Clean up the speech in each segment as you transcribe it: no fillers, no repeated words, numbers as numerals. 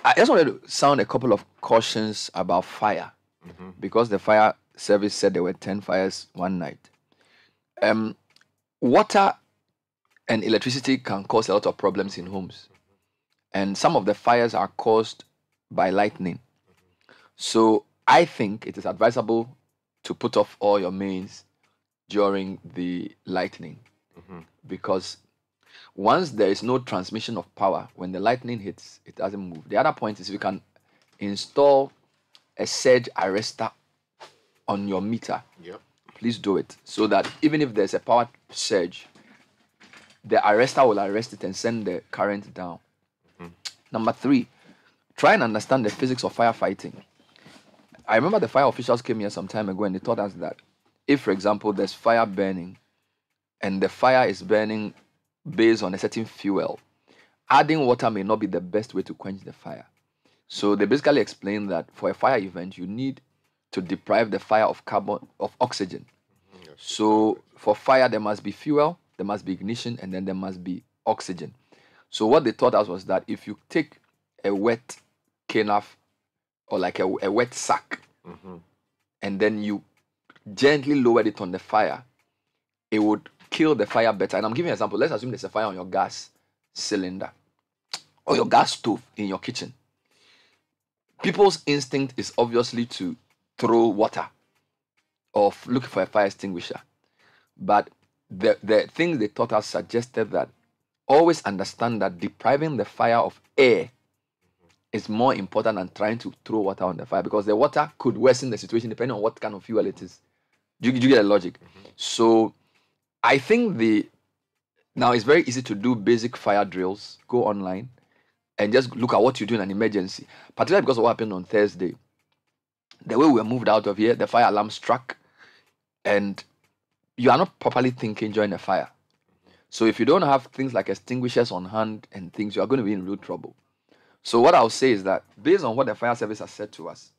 I just wanted to sound a couple of cautions about fire because the fire service said there were 10 fires one night. Water and electricity can cause a lot of problems in homes, and some of the fires are caused by lightning. So I think it is advisable to put off all your mains during the lightning because once there is no transmission of power, when the lightning hits, it doesn't move. The other point is you can install a surge arrestor on your meter. Yep. Please do it so that even if there's a power surge, the arrestor will arrest it and send the current down. Number 3, try and understand the physics of firefighting. I remember the fire officials came here some time ago and they taught us that if, for example, there's fire burning and the fire is burning based on a certain fuel, adding water may not be the best way to quench the fire. So they basically explained that for a fire event, you need to deprive the fire of oxygen. So for fire, there must be fuel, there must be ignition, and then there must be oxygen. So what they taught us was that if you take a wet canaf or like a wet sack, and then you gently lower it on the fire, it would kill the fire better. And I'm giving an example. Let's assume there's a fire on your gas cylinder or your gas stove in your kitchen. People's instinct is obviously to throw water or look for a fire extinguisher. But the things they taught us suggested that always understand that depriving the fire of air is more important than trying to throw water on the fire, because the water could worsen the situation depending on what kind of fuel it is. Do you get the logic? So I think now it's very easy to do basic fire drills. Go online and just look at what you do in an emergency, particularly because of what happened on Thursday. The way we were moved out of here, the fire alarm struck, and you are not properly thinking during a fire. So if you don't have things like extinguishers on hand and things, you are going to be in real trouble. So what I'll say is that based on what the fire service has said to us,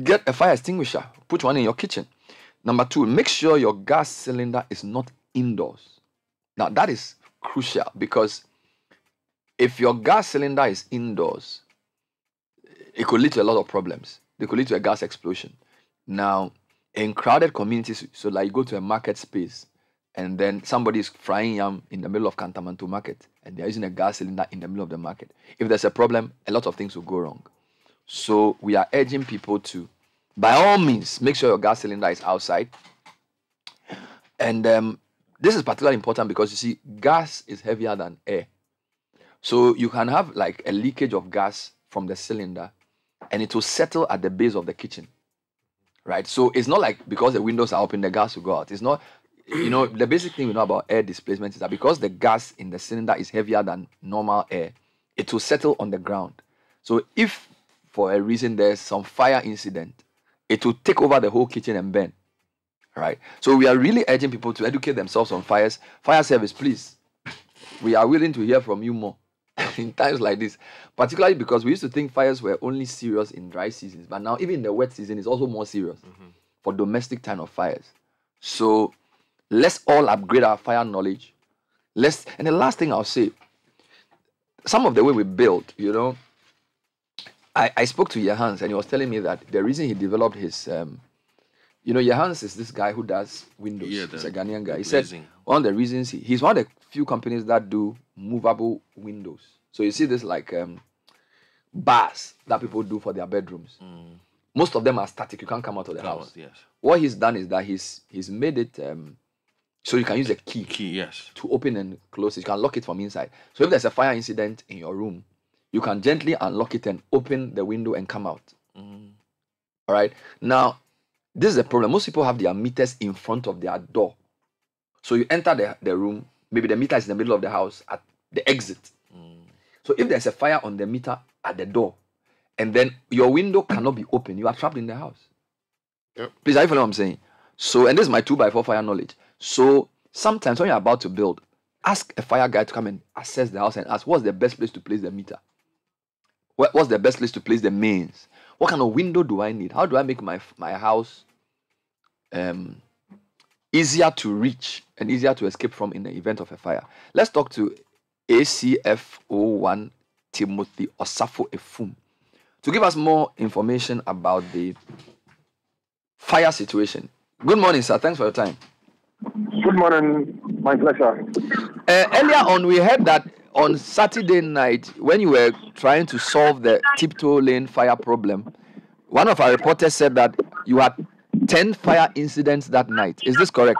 get a fire extinguisher, put one in your kitchen. Number 2, make sure your gas cylinder is not indoors. Now that is crucial, because if your gas cylinder is indoors, it could lead to a lot of problems. It could lead to a gas explosion. Now, in crowded communities, so like you go to a market space and then somebody is frying yam in the middle of Kantamanto market and they're using a gas cylinder in the middle of the market. If there's a problem, a lot of things will go wrong. So we are urging people to, by all means, make sure your gas cylinder is outside. And this is particularly important because, you see, gas is heavier than air. So you can have like a leakage of gas from the cylinder and it will settle at the base of the kitchen, right? So it's not like because the windows are open, the gas will go out. It's not, the basic thing we know about air displacement is that because the gas in the cylinder is heavier than normal air, it will settle on the ground. So if for a reason there's some fire incident, it will take over the whole kitchen and burn, right? So we are really urging people to educate themselves on fires. Fire service, please. We are willing to hear from you more in times like this, particularly because we used to think fires were only serious in dry seasons, but now even in the wet season is also more serious for domestic kind of fires. So let's all upgrade our fire knowledge. And the last thing I'll say, some of the way we build, I spoke to Johannes and he was telling me that the reason he developed his, Johannes is this guy who does windows. Yeah, he's a Ghanaian guy. He said one of the reasons he's one of the few companies that do movable windows. So you see this like bars that people do for their bedrooms. Most of them are static. You can't come out of the house. Yes. What he's done is that he's made it so you can use a key. Yes. To open and close it. You can lock it from inside. So if there's a fire incident in your room, you can gently unlock it and open the window and come out. All right. Now, this is the problem. Most people have their meters in front of their door. So you enter the room, maybe the meter is in the middle of the house at the exit. So if there's a fire on the meter at the door, and then your window cannot be open, you are trapped in the house. Yep. Please, are you following what I'm saying? So, and this is my 2x4 fire knowledge. So sometimes when you're about to build, ask a fire guy to come and assess the house and ask, what's the best place to place the meter? What's the best place to place the mains? What kind of window do I need? How do I make my house easier to reach and easier to escape from in the event of a fire? Let's talk to ACF01 Timothy Osafo Efum to give us more information about the fire situation. Good morning, sir. Thanks for your time. Good morning. My pleasure. Earlier on, we heard that on Saturday night, when you were trying to solve the Tiptoe Lane fire problem, one of our reporters said that you had 10 fire incidents that night. Is this correct?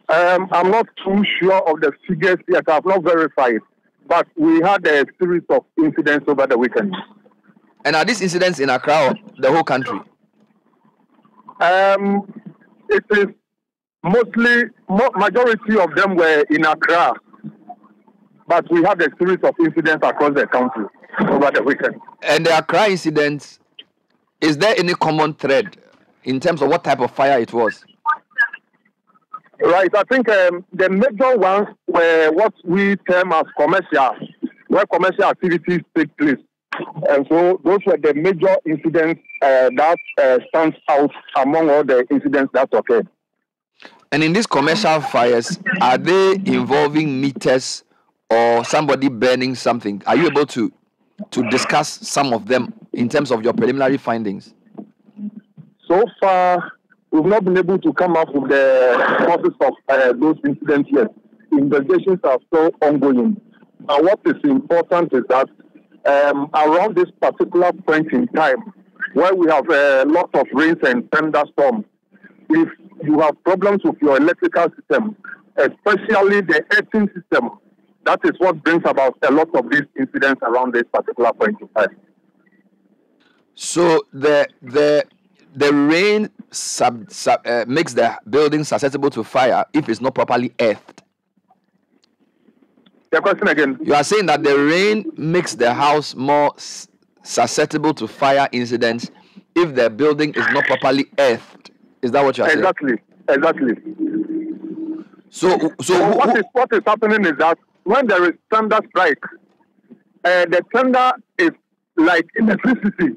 I'm not too sure of the figures yet. I've not verified. But we had a series of incidents over the weekend. And are these incidents in Accra or the whole country? It is majority of them were in Accra. But we had a series of incidents across the country over the weekend. And the Accra incidents, is there any common thread in terms of what type of fire it was? Right. I think the major ones were what we term as commercial, where commercial activities take place. And so those were the major incidents that stands out among all the incidents that occurred. And in these commercial fires, are they involving meters or somebody burning something? Are you able to discuss some of them in terms of your preliminary findings? So far, we've not been able to come up with the causes of those incidents yet. Investigations are still ongoing. But what is important is that around this particular point in time, where we have a lot of rains and thunderstorms, if you have problems with your electrical system, especially the earthing system, that is what brings about a lot of these incidents around this particular point in time. So the rain makes the building susceptible to fire if it's not properly earthed. The question again. You are saying that the rain makes the house more susceptible to fire incidents if the building is not properly earthed. Is that what you are saying? Exactly. So what is happening is that when there is thunder strike, the thunder is like electricity.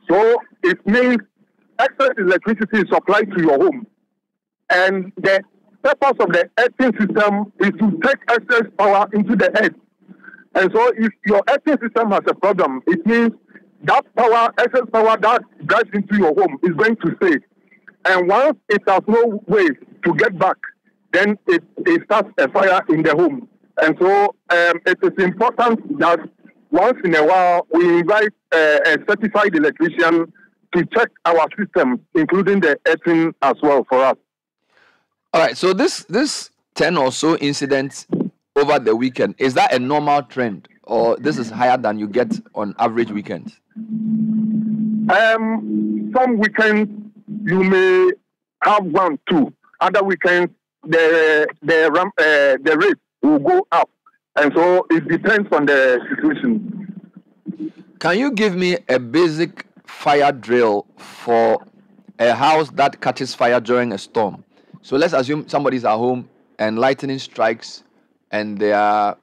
So it means excess electricity is supplied to your home. And the purpose of the earthing system is to take excess power into the earth. And so if your earthing system has a problem, it means that power, excess power that drives into your home is going to stay. And once it has no way to get back, then it starts a fire in the home. And so it is important that once in a while we invite a certified electrician to check our system, including the earthing as well for us. All right. So this 10 or so incidents over the weekend, is that a normal trend, or this is higher than you get on average weekends? Some weekends you may have 1, 2. Other weekends the rate will go up, and so it depends on the situation. Can you give me a basic fire drill for a house that catches fire during a storm? So let's assume somebody's at home and lightning strikes and their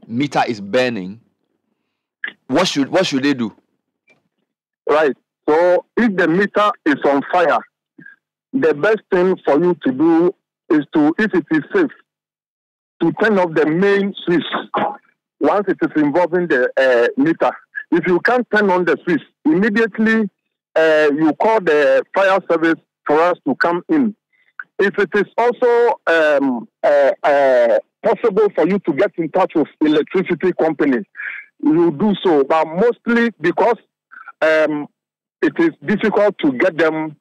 meter is burning. What should they do? Right. So if the meter is on fire, the best thing for you to do is to, if it is safe, to turn off the main switch once it is involving the meter. If you can't turn on the switch, immediately you call the fire service for us to come in. If it is also possible for you to get in touch with electricity companies, you do so. But mostly because it is difficult to get them,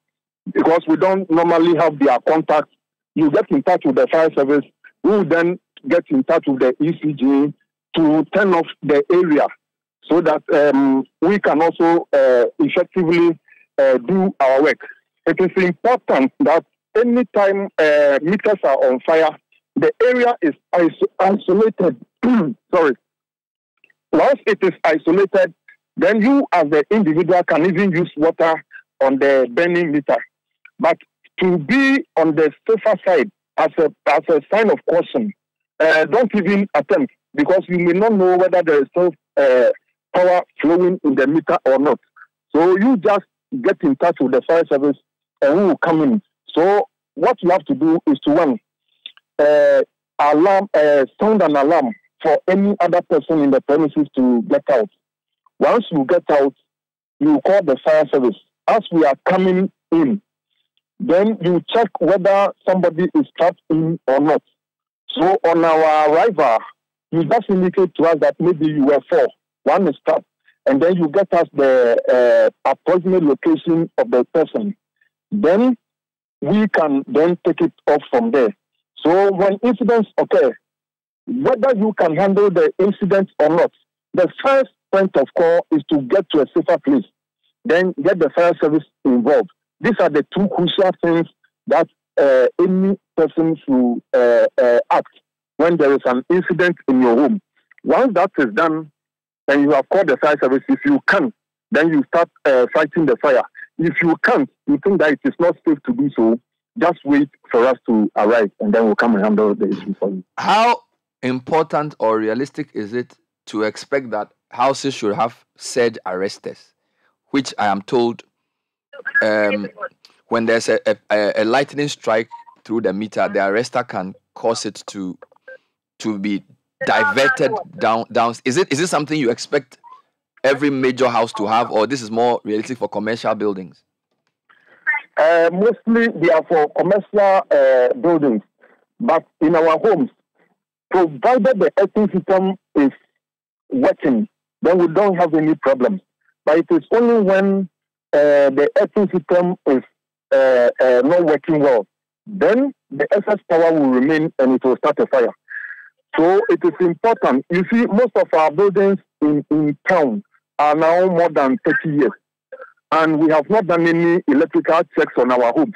because we don't normally have their contact, you get in touch with the fire service, we will then get in touch with the ECG to turn off the area so that we can also effectively do our work. It is important that anytime meters are on fire, the area is isolated. Sorry. Once it is isolated, then you as the individual can even use water on the burning meter. But to be on the safer side, as a sign of caution, don't even attempt, because you may not know whether there is still power flowing in the meter or not. So you just get in touch with the fire service and we will come in. So what you have to do is to sound an alarm for any other person in the premises to get out. Once you get out, you call the fire service. As we are coming in, then you check whether somebody is trapped in or not. So on our arrival, you just indicate to us that maybe you were four, one is trapped, and then you get us the approximate location of the person. Then we can then take it off from there. So when incidents occur, whether you can handle the incident or not, the first point of call is to get to a safer place. Then get the fire service involved. These are the two crucial things that any person should act when there is an incident in your home. Once that is done, and you have called the fire service, if you can, then you start fighting the fire. If you can't, you think that it is not safe to do so, just wait for us to arrive, and then we'll come and handle the issue for you. How important or realistic is it to expect that houses should have surge arresters, which I am told when there's a lightning strike through the meter, the arrestor can cause it to be diverted down. Is it something you expect every major house to have, or this is more realistic for commercial buildings? Mostly they are for commercial buildings, but in our homes, provided the earthing system is working, then we don't have any problems. But it is only when the earthing system is not working well, then the excess power will remain and it will start a fire. So it is important. You see, most of our buildings in town are now more than 30 years. And we have not done any electrical checks on our homes.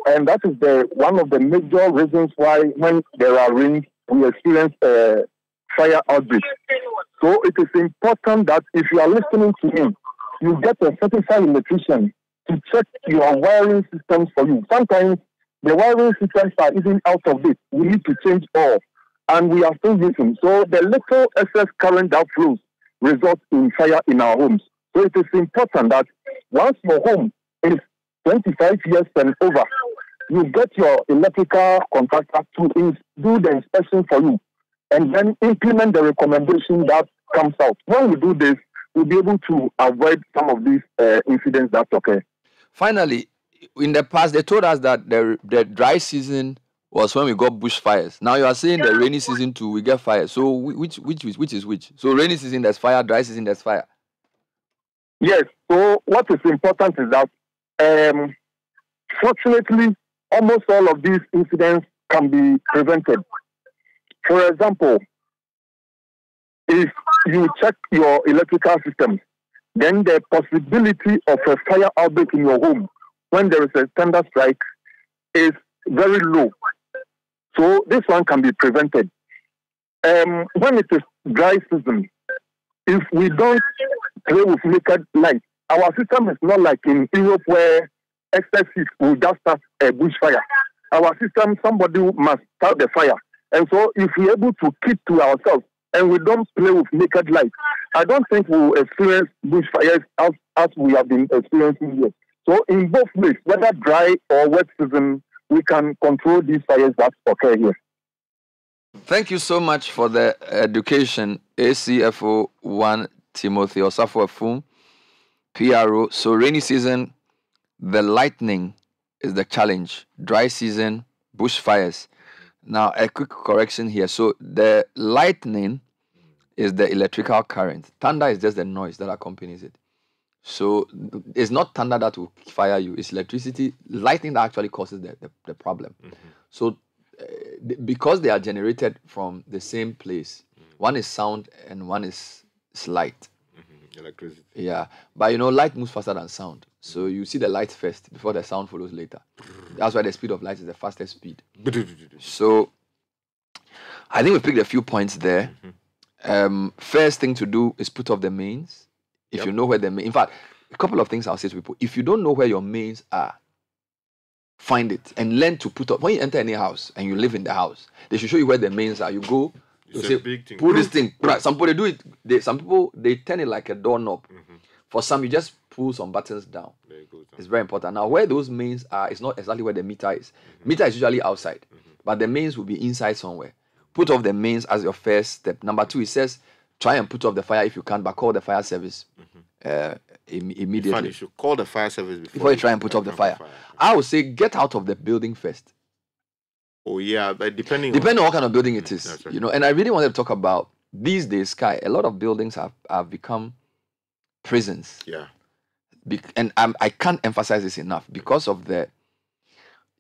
And that is one of the major reasons why when there are rains, we experience fire outbreaks. So it is important that if you are listening to me, you get a certified electrician to check your wiring systems for you. Sometimes the wiring systems are even out of date. We need to change all. And we are still using. So the little excess current that flows results in fire in our homes. So it is important that once your home is 25 years and over, you get your electrical contractor to do the inspection for you and then implement the recommendation that comes out. When we do this, we'll be able to avoid some of these incidents that occur. Finally, in the past, they told us that the dry season was when we got bushfires. Now you are saying the rainy season too, we get fire. So which is which? So rainy season there's fire, dry season there's fire. Yes. So what is important is that fortunately, almost all of these incidents can be prevented. For example, if you check your electrical systems, then the possibility of a fire outbreak in your home when there is a thunder strike is very low. So this one can be prevented. When it is dry season, if we don't play with naked light, our system is not like in Europe where excess heat will just start a bushfire. Our system, somebody must start the fire. And so if we're able to keep to ourselves and we don't play with naked light, I don't think we'll experience bushfires as we have been experiencing here. So in both ways, whether dry or wet season, we can control these fires that occur here. Thank you so much for the education, ACFO 1 Timothy Osafo Efum, PRO. So rainy season, the lightning is the challenge. Dry season, bushfires. Now, a quick correction here. So the lightning is the electrical current. Thunder is just the noise that accompanies it. So it's not thunder that will fire you. It's electricity, lightning that actually causes the problem. Mm-hmm. So because they are generated from the same place, one is sound and one is light. Mm-hmm. Electricity. Yeah. But light moves faster than sound. So you see the light first before the sound follows later. That's why the speed of light is the fastest speed. So I think we picked a few points there. Mm-hmm. First thing to do is put off the mains. If you know where the main, in fact, a couple of things I'll say to people. If you don't know where your mains are, find it and learn to put up. When you enter any house and you live in the house, they should show you where the mains are. You go, you say, pull this thing. Right. Some people, they do it. Some people, they turn it like a doorknob. Mm-hmm. For some, you just pull some buttons down. There you go. It's very important. Now, where those mains are, it's not exactly where the meter is. Mm-hmm. Meter is usually outside, but the mains will be inside somewhere. put off the mains as your first step. Number 2, it says try and put off the fire if you can, but call the fire service immediately. In fact, you should call the fire service before you try and put off the fire. I would say get out of the building first. Oh yeah, but depending on what kind of building it is, right. you know. And I really wanted to talk about these days, Sky. A lot of buildings have become prisons. Yeah. And I can't emphasize this enough because of the,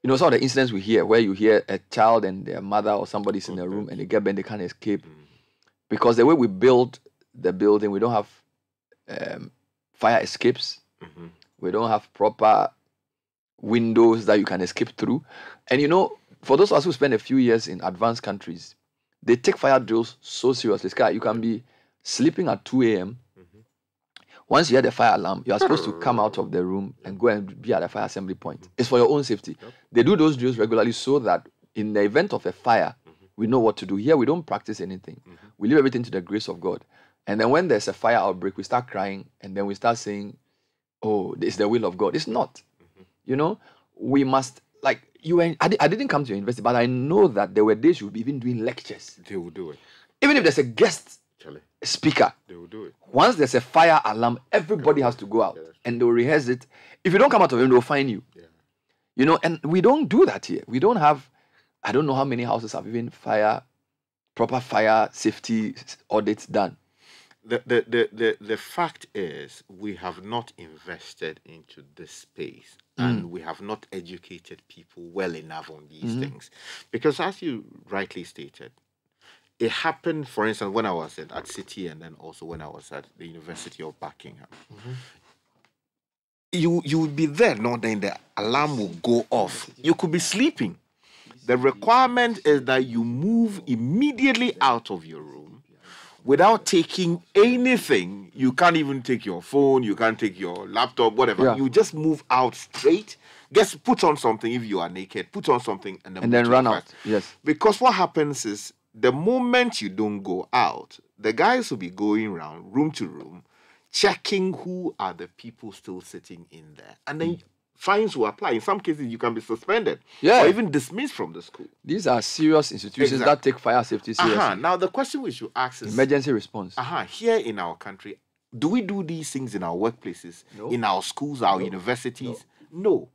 you know, some of the incidents we hear where you hear a child and their mother or somebody's in a room and they get bent, they can't escape. Because the way we build the building, we don't have fire escapes. We don't have proper windows that you can escape through. And you know, for those of us who spend a few years in advanced countries, they take fire drills so seriously. Sky, you can be sleeping at 2 a.m. Once you hear the fire alarm, you are supposed to come out of the room and go and be at the fire assembly point. It's for your own safety. They do those drills regularly so that in the event of a fire, we know what to do. Here, we don't practice anything. We leave everything to the grace of God. And then when there's a fire outbreak, we start crying and then we start saying, oh, it's the will of God. It's not. You know, we must, like, I didn't come to your university, but I know that there were days you would be even doing lectures. They will do it. Even if there's a guest speaker, they will do it. Once there's a fire alarm, everybody has to go out and they'll rehearse it. If you don't come out of it, they'll fine you. Yeah. You know, and we don't do that here. We don't have, I don't know how many houses have even proper fire safety audits done. The fact is, we have not invested into this space and we have not educated people well enough on these things. Because as you rightly stated, it happened, for instance, when I was at Citi and then also when I was at the University of Buckingham. You would be there, not then the alarm will go off. You could be sleeping. The requirement is that you move immediately out of your room without taking anything. You can't even take your phone, you can't take your laptop, whatever. Yeah. You just move out straight. Just put on something if you are naked. Put on something and then run out. Yes. Because what happens is the moment you don't go out, the guys will be going around room to room, checking who are the people still sitting in there. And then fines will apply. In some cases, you can be suspended or even dismissed from the school. These are serious institutions that take fire safety seriously. Now, the question we should ask is... emergency response. Here in our country, do we do these things in our workplaces, in our schools, our universities? No.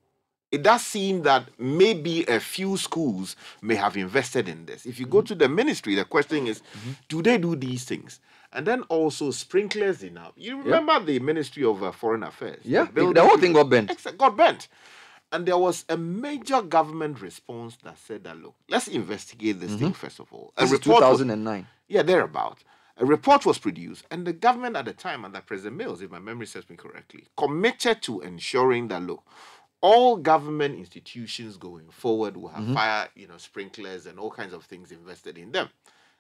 It does seem that maybe a few schools may have invested in this. If you go to the ministry, the question is, do they do these things? And then also sprinklers enough. You remember the Ministry of Foreign Affairs? Yeah, the whole thing got bent. Got bent. And there was a major government response that said that, look, let's investigate this thing first of all. This is 2009. Thereabout. A report was produced, and the government at the time, under President Mills, if my memory serves me correctly, committed to ensuring that, look, all government institutions going forward will have fire, sprinklers and all kinds of things invested in them.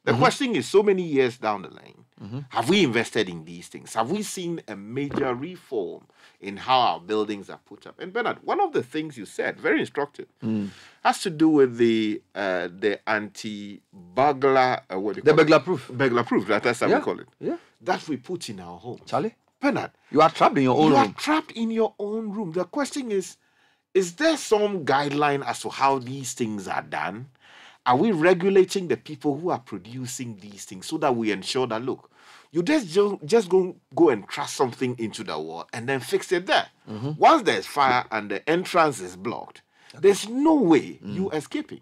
The question is, so many years down the line, have we invested in these things? Have we seen a major reform in how our buildings are put up? And Bernard, one of the things you said, very instructive, has to do with the anti-burglar, burglar-proof. Burglar-proof, that's how we call it. Yeah. That we put in our homes. Charlie? Bernard. You are trapped in your own room. You are trapped in your own room. The question is there some guideline as to how these things are done? Are we regulating the people who are producing these things so that we ensure that, look, you just go and trust something into the wall and then fix it there. Once there's fire and the entrance is blocked, there's no way you escaping.